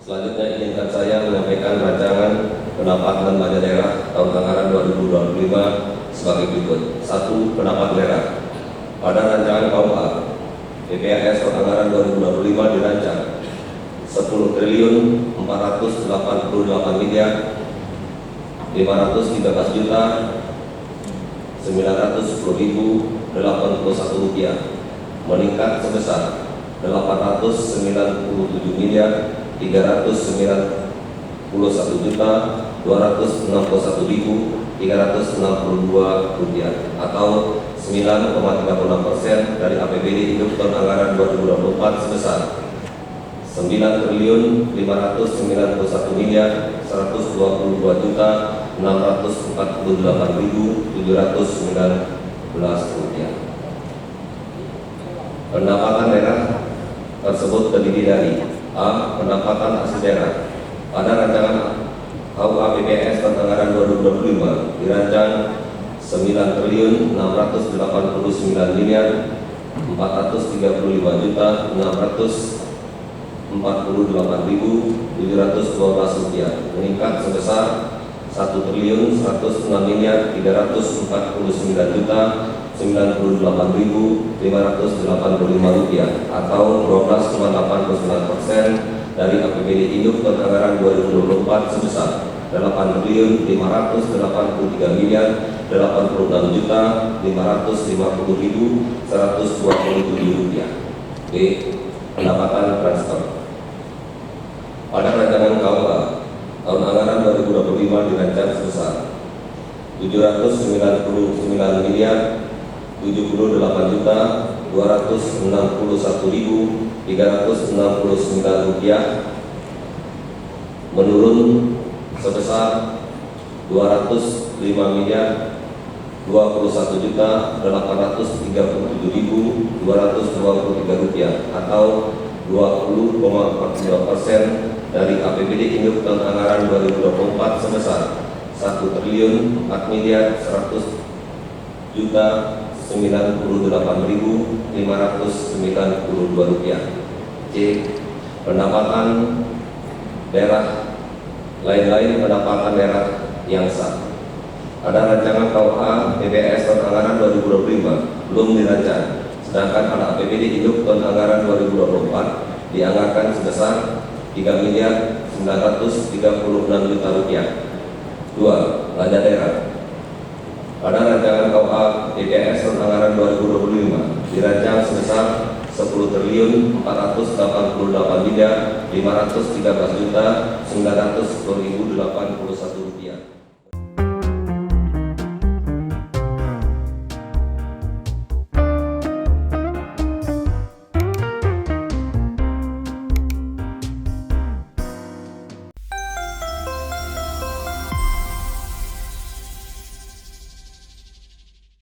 Selanjutnya izinkan saya menyampaikan rancangan pendapatan belanja daerah tahun anggaran 2025 sebagai berikut. 1. Pendapatan daerah. Pada rancangan KUA, PPAS tahun anggaran 2025 dirancang 10 triliun 488 miliar 513 juta 910.081 rupiah, meningkat sebesar 897 miliar 391 juta 261.362 rupiah atau 9,36% dari APBD hidup tahun anggaran 2024 sebesar 9 triliun 591 miliar 122 juta 648.719 rupiah. Pendapatan daerah tersebut terdiri dari: A. Pendapatan asli daerah. Pada rancangan KUA PPAS tahun anggaran 2025 dirancang 9 triliun 689 miliar 435 juta 648.712 rupiah, meningkat sebesar 1 triliun 106 miliar 349 juta 98.585 rupiah atau 12,89% dari APBD induk tahun anggaran 2024 sebesar 8 triliun 583 miliar 86 juta 550.127 rupiah. B. Pendapatan transfer. Pada rancangan KUA tahun anggaran 2025 dirancang sebesar 799 miliar 78 juta 261.369 rupiah, menurun sebesar 205 miliar 21 juta 837.223 rupiah atau 20,42% dari APBD induk tahun anggaran 2024 sebesar 1 triliun 4 miliar 100 juta 98.592 rupiah. C. Pendapatan daerah lain-lain. Pendapatan daerah yang sah. Ada rancangan KUA PPAS tahun anggaran 2025 belum dirancang, sedangkan pada APBD induk tahun anggaran 2024 dianggarkan sebesar 3 miliar 936 juta rupiah. 2. Belanja daerah. Pada rancangan KUA PPAS tahun anggaran 2025 dirancang sebesar 10 triliun 488 miliar 513 juta 910.081